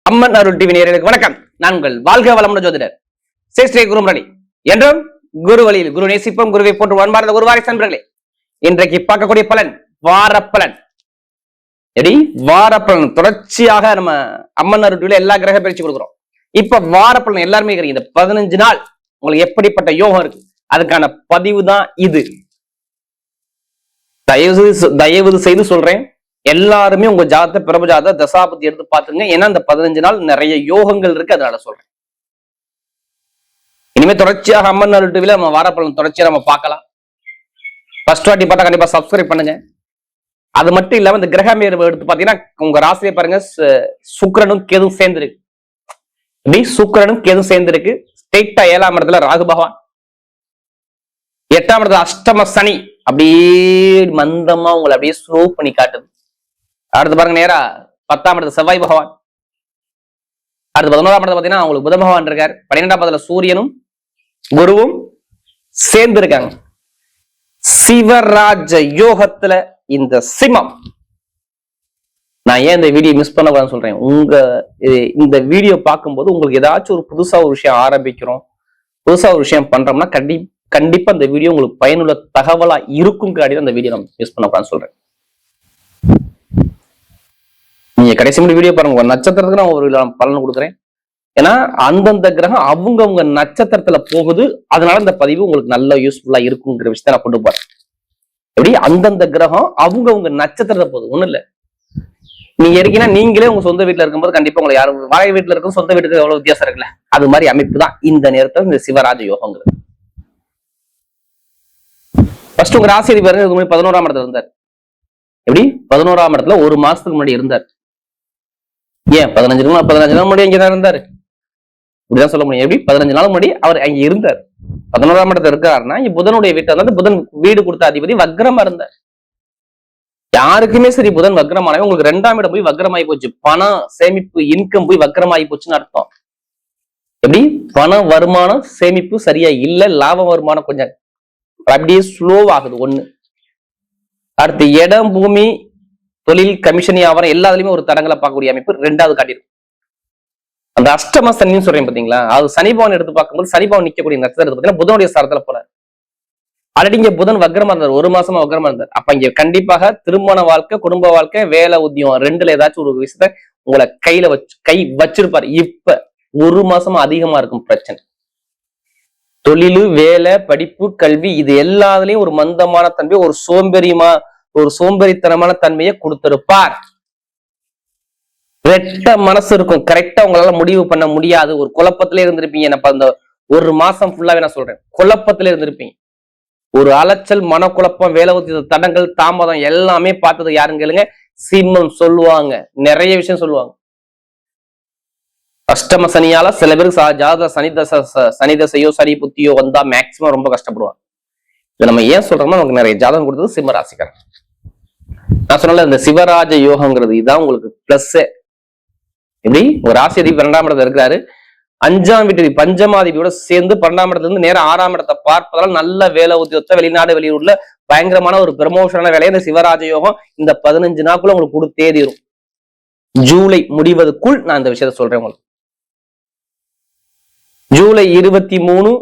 அம்மன் அருள் TV நேயர்களுக்கு வணக்கம். நான் உங்கள் வாழ்க வளமுடன் ஜோதிடர் ஸ்ரீ குருமணி என்றும் குரு வழியில் குரு நேசிப்போம், குருவை போன்று அன்பார்ந்த குருவாரி நண்பர்களே, இன்றைக்கு பார்க்கக்கூடிய பலன் வாரப்பலன். வாரப்பலன் தொடர்ச்சியாக நம்ம அம்மன் அருள் டிவில எல்லா கிரக பயிற்சி கொடுக்குறோம். இப்ப வாரப்பலன் எல்லாருமே இந்த 15 நாள் உங்களுக்கு எப்படிப்பட்ட யோகம் இருக்கு அதுக்கான பதிவு தான் இது. தயவு செய்து சொல்றேன், எல்லாருமே உங்க ஜாதகத்தை பிரப ஜாதகத்தை தசாபதி எடுத்து பாத்துங்க. ஏன்னா இந்த 15 நாள் நிறைய யோகங்கள் இருக்கு, அதனால சொல்றேன். இனிமே தொடர்ச்சியாக அம்மன் அருள் டிவில நம்ம வாரப்பலன் தொடர்ச்சியா நம்ம பார்க்கலாம். ஃபர்ஸ்ட் வாட்டி பார்த்தா கண்டிப்பா சப்ஸ்கிரைப் பண்ணுங்க. அது மட்டும் இல்லாம இந்த கிரகம் எடுத்து பாத்தீங்கன்னா உங்க ராசியை பாருங்க, சுக்கிரனும் கேதும் சேர்ந்துருக்கு. சுக்கிரனும் கேதும் சேர்ந்துருக்கு. ஸ்ட்ரெயிட்டா 7ஆம் இடத்துல ராகு பகவான், 8ஆம் இடத்துல அஷ்டம சனி அப்படியே மந்தமா உங்களை அப்படியே ஸ்லோ பண்ணி காட்டுது. அடுத்து பாருங்க நேரா 10ஆம் இடத்துல செவ்வாய் பகவான், அடுத்து 11ஆம் இடத்துல பாத்தீங்கன்னா அவங்களுக்கு புத பகவான் இருக்காரு. 12ஆம் இடத்துல சூரியனும் குருவும் சேர்ந்து இருக்காங்க. சிவராஜ யோகத்துல இந்த சிம்மம். நான் ஏன் இந்த வீடியோ மிஸ் பண்ண கூடாதுன்னு சொல்றேன், இந்த வீடியோ பார்க்கும்போது உங்களுக்கு ஏதாச்சும் ஒரு புதுசா ஒரு விஷயம் ஆரம்பிக்கிறோம், புதுசா ஒரு விஷயம் பண்றோம்னா கண்டிப்பா இந்த வீடியோ உங்களுக்கு பயனுள்ள தகவலா இருக்கும். அந்த வீடியோ நம்ம மிஸ் பண்ண கூடாதுன்னு சொல்றேன். நீங்க கடைசி முடி வீடியோ பாருங்க, உங்க நட்சத்திரத்துக்கு நான் ஒரு பலன் கொடுக்குறேன். ஏன்னா அந்தந்த கிரகம் அவங்க நட்சத்திரத்துல போகுது, அதனால இந்த பதிவு உங்களுக்கு நல்ல யூஸ்ஃபுல்லா இருக்குங்கிற விஷயத்த நான் கொண்டு போறேன். எப்படி அந்தந்த கிரகம் அவங்க நட்சத்திரத்தை போகுது, ஒண்ணு இல்ல. நீங்க இருக்கீங்கன்னா நீங்களே உங்க சொந்த வீட்டுல இருக்கும்போது கண்டிப்பா உங்களை யாரும் வாழை வீட்டுல இருக்கும், சொந்த வீட்டுக்கு எவ்வளவு வித்தியாசம் இருக்குல்ல, அது மாதிரி அமைப்பு தான் இந்த நேரத்தில் இந்த சிவராஜ யோகங்கிறது. ஃபர்ஸ்ட் உங்க ராசி பாருங்க, இதுக்கு முன்னாடி 11ஆம் இடத்துல இருந்தார். எப்படி 11ஆம் இடத்துல ஒரு மாசத்துக்கு முன்னாடி இருந்தார். ஏன் 15 நாள் முன்னாடி இங்கதான் இருந்தாரு, இப்படிதான் சொல்ல முடியும். எப்படி 15 நாள் முன்னாடி அவர் அங்க இருந்தார். 11ஆம் இடத்துல இருக்காருன்னா இங்க புதனுடைய வீட்டை வந்து புதன் வீடு கொடுத்த அதிபதி வக்ரமா இருந்தார். யாருக்குமே சரி புதன் வக்ரமானவே உங்களுக்கு 2ஆம் இடம் போய் வக்ரமாயி போச்சு. பணம் சேமிப்பு இன்கம் போய் வக்ரமாயி போச்சுன்னு அர்த்தம். எப்படி பண வருமானம் சேமிப்பு சரியா இல்ல, லாப வருமானம் கொஞ்சம் அப்படியே ஸ்லோ ஆகுது ஒண்ணு. அடுத்து இடம் பூமி தொழில் கமிஷன் வியாபாரம் எல்லாத்துலயுமே ஒரு தடங்களை பார்க்கக்கூடிய அமைப்பு 2வது காட்டிடும். அந்த அஷ்டம சனின்னு சொல்றேன் பாத்தீங்களா, அது சனிபவன் எடுத்து பார்க்கும்போது சனிபவன் நிக்கக்கூடிய நட்சத்திரத்தை பார்த்தீங்கன்னா புதனுடைய சாரத்துல போறாரு. ஆல்ரெடி இங்க புதன் வக்ரமா இருந்தார், ஒரு மாசமா வக்ரமா இருந்தார். அப்ப இங்க கண்டிப்பாக திருமண வாழ்க்கை, குடும்ப வாழ்க்கை, வேலை, உத்தியோகம் 2ல ஏதாச்சும் ஒரு விஷயத்த உங்களை கை வச்சிருப்பாரு. இப்ப ஒரு மாசமா அதிகமா இருக்கும் பிரச்சனை. தொழிலு, வேலை, படிப்பு, கல்வி இது எல்லாத்துலயும் ஒரு மந்தமான தன்மை, ஒரு சோம்பேறித்தனமான தன்மையை கொடுத்திருப்பார். ரெட்ட மனசு இருக்கும், கரெக்டா உங்களால முடிவு பண்ண முடியாது. ஒரு குழப்பத்திலே இருந்திருப்பீங்க. நான் அந்த ஒரு மாசம் ஃபுல்லாவே நான் சொல்றேன், குழப்பத்திலே இருந்திருப்பீங்க. ஒரு அலைச்சல், மனக்குழப்பம், வேலை உத்தியோக தடங்கள், தாமதம் எல்லாமே பார்த்தது யாருன்னு கேளுங்க, சிம்மம் சொல்லுவாங்க. நிறைய விஷயம் சொல்லுவாங்க. அஷ்டம சனியால சில பேருக்கு ஜாதக சனி தசையோ சனி புத்தியோ வந்தா மேக்சிமம் ரொம்ப கஷ்டப்படுவாங்க. இதை நம்ம ஏன் சொல்றோம்னா நமக்கு நிறைய ஜாதகம் கொடுத்தது சிம்ம ராசிக்காரன். நான் சொன்னல இந்த சிவராஜ யோகங்கிறது இதுதான் உங்களுக்கு பிளஸ். எப்படி ஒரு ராசி அதிபதி 2ஆம் இடத்துல இருக்கிறாரு, 5ஆம் வீட்டு பஞ்சமாதிபதியோட சேர்ந்து 12ஆம் இடத்துல இருந்து நேரம் 6ஆம் இடத்தை பார்ப்பதால் நல்ல வேலை உத்தியோகத்தை, வெளிநாடு வெளியூர்ல பயங்கரமான ஒரு ப்ரமோஷனான வேலையை இந்த சிவராஜ யோகம் இந்த 15 நாட்குள்ள உங்களுக்கு கொடுத்தே தீரும். ஜூலை முடிவதற்குள் நான் இந்த விஷயத்த சொல்றேன் உங்களுக்கு. ஜூலை 23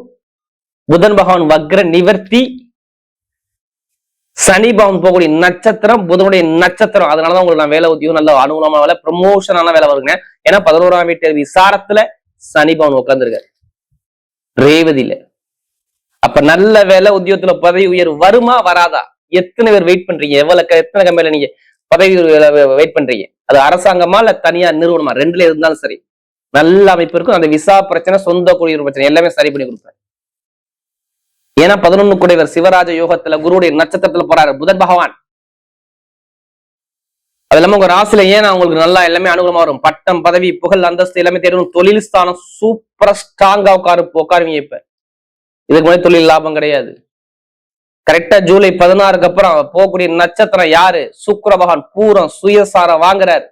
புதன் பகவான் வக்ர நிவர்த்தி, சனி பகவான் போகக்கூடிய நட்சத்திரம் புதனுடைய நட்சத்திரம். அதனாலதான் உங்களுக்கு நான் வேலை உத்தியோகம் நல்ல அனுகூலமான வேலை, ப்ரமோஷனான வேலை வருங்க. ஏன்னா 11ஆம் வீட்டு விசாரத்துல சனி பகவான் உட்கார்ந்துருக்காரு ரேவதியில. அப்ப நல்ல வேலை உத்தியோகத்துல பதவி உயர்வு வருமா வராதா? எத்தனை பேர் வெயிட் பண்றீங்க? எத்தனை கம்பெனில நீங்க பதவி வெயிட் பண்றீங்க? அது அரசாங்கமா இல்ல தனியார் நிறுவனமா, 2ல இருந்தாலும் சரி நல்ல அமைப்பு இருக்கும். அந்த விசா பிரச்சனை, சொந்த குடியுரிமை பிரச்சனை எல்லாமே சரி பண்ணி கொடுப்பாரு. ஏன்னா 11 கூடையவர் சிவராஜ யோகத்துல குருவுடைய நட்சத்திரத்துல போறாரு புதன் பகவான். அது இல்லாம உங்க ராசியில ஏன் உங்களுக்கு நல்லா எல்லாமே அனுகூலமா வரும். பட்டம், பதவி, புகழ், அந்தஸ்து எல்லாமே தேடும். தொழில் ஸ்தானம் சூப்பரா ஸ்ட்ராங்கா உட்காருவீங்க. இப்ப இதுக்கு முன்னாடி தொழில் லாபம் கிடையாது. கரெக்டா ஜூலை 16க்கு அப்புறம் போகக்கூடிய நட்சத்திரம் யாரு? சுக்கிர பகவான் பூரம் சுயசாரம் வாங்குறாரு.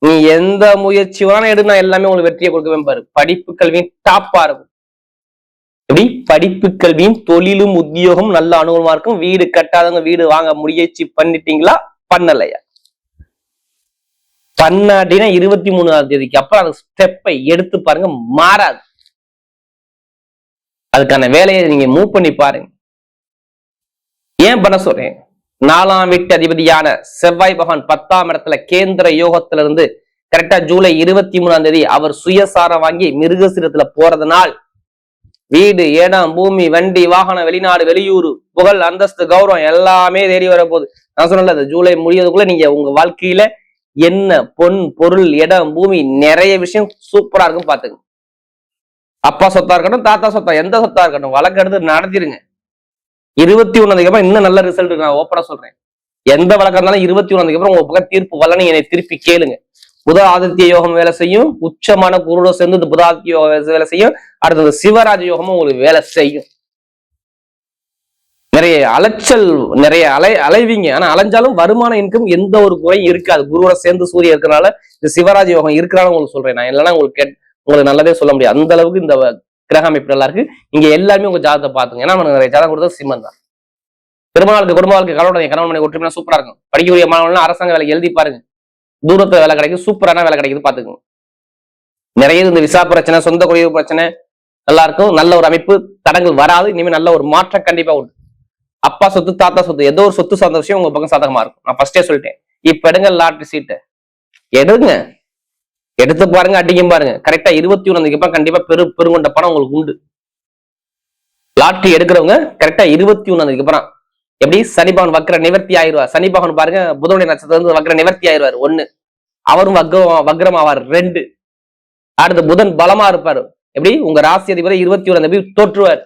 நீ எந்த முயற்சி வேணா எடுனா எல்லாமே உங்களுக்கு வெற்றியை கொடுக்கவே பாரு. படிப்பு கல்வியும் டாப்பா இருக்கும். எப்படி படிப்பு கல்வியும் தொழிலும் உத்தியோகம் நல்ல அனுகூலமா இருக்கும். வீடு கட்டாதவங்க வீடு வாங்க முயற்சி பண்ணிட்டீங்களா, பண்ணலையா? பண்ணாட்டினா 23ஆம் தேதிக்கு அப்புறம் அந்த ஸ்டெப்பை எடுத்து பாருங்க, மாறாது. அதுக்கான வேலையை நீங்க மூவ் பண்ணி பாருங்க. ஏன் பண்ண சொல்றேன்? 4ஆம் வீட்டு அதிபதியான செவ்வாய் பகவான் 10ஆம் இடத்துல கேந்திர யோகத்துல இருந்து கரெக்டா ஜூலை 23ஆம் தேதி அவர் சுயசாரம் வாங்கி மிருகசீரத்துல போறதுனால் வீடு, இடம், பூமி, வண்டி, வாகனம், வெளிநாடு, வெளியூர், புகழ், அந்தஸ்து, கௌரவம் எல்லாமே தேடி வர போகுது. நான் சொன்னல, ஜூலை முடியறதுக்குள்ள நீங்க உங்க வாழ்க்கையில என்ன பொன், பொருள், இடம், பூமி, நிறைய விஷயம் சூப்பரா இருக்கும் பாத்துங்க. அப்பா சொத்தா இருக்கட்டும், தாத்தா சொத்தா, எந்த சொத்தா இருக்கட்டும், வழக்கு எடுத்து நடத்திருங்க. 21 அப்புறம் இன்னும் நல்ல ரிசல்ட் இருக்கு. நான் ஓப்பனா சொல்றேன், எந்த வழக்கம் இருந்தாலும் 21 அப்புறம் உங்க பக்கம் தீர்ப்பு வரலன்னு என்னை திருப்பி கேளுங்க. புத ஆதித்ய யோகம் வேலை செய்யும், உச்சமான குருட சேர்ந்து இந்த புத ஆதித்ய யோகம் வேலை செய்யும், அடுத்தது சிவராஜ யோகமும் உங்களுக்கு வேலை செய்யும். நிறைய அலைச்சல், நிறைய அலைவீங்க. ஆனா அலைஞ்சாலும் வருமான இன்கம் எந்த ஒரு குறையும் இருக்காது. குருவோட சேர்ந்து சூரியன் இருக்கிறனால இந்த சிவராஜ யோகம் இருக்கிறாலும் உங்களுக்கு சொல்றேன். நான் இல்லைன்னா உங்களுக்கு நல்லதே சொல்ல முடியாது. அந்த அளவுக்கு இந்த கிரக அமைப்பு நல்லா இருக்கு. இங்க எல்லாருமே உங்க ஜாதகத்தை பாத்துங்க. ஏன்னா நிறைய ஜாதகம் கொடுத்தது சிம்மன் தான். திருமண வாழ்க்கை, குடும்ப வாழ்க்கை, கணவன் மனைவி ஒற்றுமையா சூப்பரா இருக்கும். படிக்கக்கூடிய மாணவர்கள் அரசாங்க வேலைக்கு எழுதி பாருங்க, தூரத்துல வேலை கிடைக்கும், சூப்பரான வேலை கிடைக்குது பாத்துக்கோங்க. நிறைய இந்த விசா பிரச்சனை, சொந்த குறைவு பிரச்சனை நல்லா இருக்கும். நல்ல ஒரு அமைப்பு, தடங்கள் வராது. இனிமே நல்ல ஒரு மாற்றம் கண்டிப்பா உண்டு. அப்பா சொத்து, தாத்தா சொத்து, ஏதோ ஒரு சொத்து சார்ந்த விஷயம் உங்க பக்கம் சாதகமா இருக்கும். நான் ஃபர்ஸ்டே சொல்லிட்டேன். இப்ப எடுங்க லாட்டரி சீட்டை, எடுங்க, எடுத்து பாருங்க, அடிக்கும் பாருங்க. கரெக்டா 21 அப்புறம் கண்டிப்பா பெருங்கொண்ட பணம் உங்களுக்கு உண்டு. லாட்டரி எடுக்கிறவங்க கரெக்டா 21 அப்புறம் எப்படி சனி பகவான் வக்ர நிவர்த்தி ஆயிடுவார். சனி பகவான் பாருங்க, புதனுடைய நட்சத்திரம் வந்து வக்ர நிவர்த்தி ஆயிடுவார் 1. அவரும் வக்ரம் ஆவார் 2. அடுத்து புதன் பலமா இருப்பாரு. எப்படி உங்க ராசி அதிபதி 21 தோற்றுவார்.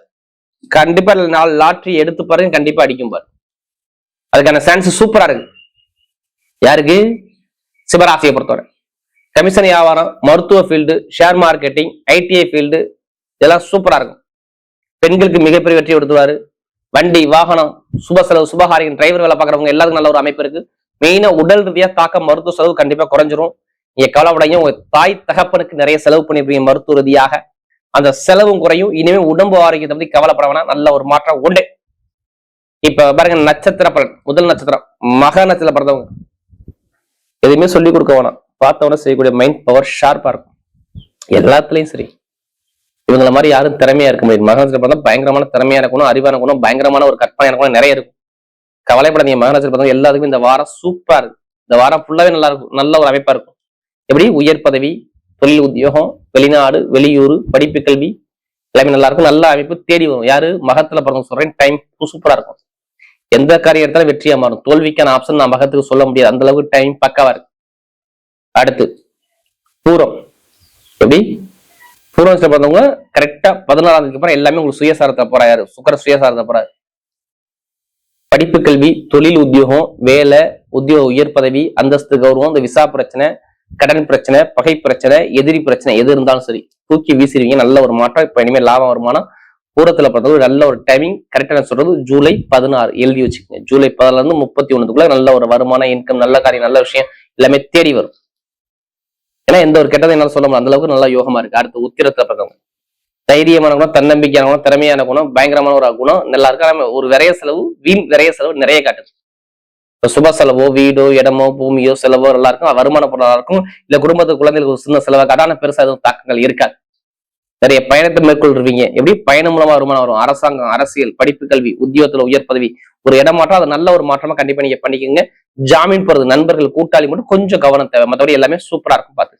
கண்டிப்பா 4 லாட்டரி எடுத்து பாருங்க, கண்டிப்பா அடிக்கும் பாரு. அதுக்கான சான்ஸ் சூப்பரா இருக்கு. யாருக்கு? சிவராசியை பொறுத்தவரை கமிஷன் வியாபாரம், மருத்துவ field, share marketing, ITI field இதெல்லாம் சூப்பரா இருக்கும். பெண்களுக்கு மிகப்பெரிய வெற்றி கொடுத்துருவாரு. வண்டி, வாகனம், சுப செலவு, சுபகாரியம், டிரைவர் வேலை பார்க்கறவங்க எல்லாருக்கும் நல்ல ஒரு அமைப்பு இருக்கு. மெயினா உடல் ரீதியா தாக்கம், மருத்துவ செலவு கண்டிப்பா குறைஞ்சிரும். நீங்க கவலைப்படாதீங்க. உங்க தாய் தகப்பனுக்கு நிறைய செலவு பண்ணிருப்பீங்க மருத்துவ ரீதியாக, அந்த செலவும் குறையும். இனிமே உடம்பு ஆரோக்கியத்தை பத்தி கவலைப்பட வேணாம், நல்ல ஒரு மாற்றம் உண்டு. இப்ப பாருங்க, நட்சத்திர பலன். முதல் நட்சத்திரம் மக நட்சத்திர பிறந்தவங்க எதுவுமே சொல்லிக் கொடுக்க வேணாம், பார்த்தவன செய்யக்கூடிய மைண்ட் பவர் ஷார்ப்பா இருக்கும் எல்லாத்துலயும். சரி, இவங்களை மாதிரி யாரும் திறமையா இருக்க முடியாது. மக நட்சத்திர பிறந்தா பயங்கரமான திறமையா இருக்கணும், அறிவான குணம், பயங்கரமான ஒரு கற்பனை இருக்கணும், நிறைய இருக்கும். கவலைப்படாதீங்க. மக நட்சத்திர பிறந்தவங்க எல்லாத்துக்கும் இந்த வாரம் சூப்பரா இருக்கு. இந்த வாரம் ஃபுல்லாவே நல்லா இருக்கும், நல்ல ஒரு அமைப்பா இருக்கும். எப்படி உயர் பதவி, தொழில், உத்தியோகம், வெளிநாடு, வெளியூர், படிப்பு, கல்வி எல்லாமே நல்லா இருக்கும். நல்ல அமைப்பு தேடி வரும். யாரு? மகத்துல பிறந்தவங்க சொல்றேன். டைம் சூப்பரா இருக்கும். எந்த காரியம் எடுத்தாலும் வெற்றியா மாறும். தோல்விக்கான ஆப்ஷன் நான் மகத்துக்கு சொல்ல முடியாது, அந்த அளவுக்கு டைம் பக்காவா இருக்கு. அடுத்து பூரம். எப்படி பூரம் பிறந்தவங்க கரெக்டா 14ஆம் தேதிக்கு அப்புறம் எல்லாமே உங்களுக்கு சுயசாரத்தை போறா. யாரு? சுக்கிர சுயசாரத்தை போறாரு. படிப்பு, கல்வி, தொழில், உத்தியோகம், வேலை, உத்தியோக உயர் பதவி, அந்தஸ்து, கௌரவம், இந்த விசா பிரச்சனை, கடன் பிரச்சனை, பகை பிரச்சனை, எதிரி பிரச்சனை எது இருந்தாலும் சரி தூக்கி வீசிடுவீங்க. நல்ல ஒரு மாற்றம். இப்ப இனிமேல் லாபம் வருமானம். பூரத்துல பார்த்தது நல்ல ஒரு டைமிங். கரெக்டா சொல்றது ஜூலை 16 எழுதி வச்சுக்கோங்க. ஜூலை 14 இருந்து 31 நல்ல ஒரு வருமானம், இன்கம், நல்ல காரியம், நல்ல விஷயம் எல்லாமே தேடி வரும். ஏன்னா எந்த ஒரு கெட்டதை என்னால சொல்ல முடியும், அந்த அளவுக்கு நல்லா யோகமா இருக்கு. அடுத்து உத்திரத்துல பார்த்தவங்க தைரியமான குணம், தன்னம்பிக்கையான குணம், திறமையான குணம், பயங்கரமான ஒரு குணம் நல்லா இருக்கு. ஒரு விரைய செலவு, வீண் விரைய செலவு நிறைய காட்டுது. சுப செலவோ, வீடோ, இடமோ, பூமியோ செலவோ நல்லா இருக்கும். வருமான பொருளா இருக்கும். இல்ல குடும்பத்துக்கு குழந்தைகளுக்கு ஒரு சின்ன செலவு காட்டான பெருசா எதுவும் தாக்கங்கள் இருக்காது. நிறைய பயணத்தை மேற்கொள்றீங்க. எப்படி பயணம் மூலமா வருமானம் வரும். அரசாங்கம், அரசியல், படிப்பு, கல்வி, உத்தியோகத்துல உயர் பதவி, ஒரு இடமாற்றம், அது நல்ல ஒரு மாற்றமா கண்டிப்பா நீங்க பண்ணிக்கோங்க. ஜாமீன் போறது, நண்பர்கள், கூட்டாளி மட்டும் கொஞ்சம் கவனம் தேவை. மற்றபடி எல்லாமே சூப்பரா இருக்கும். பார்த்து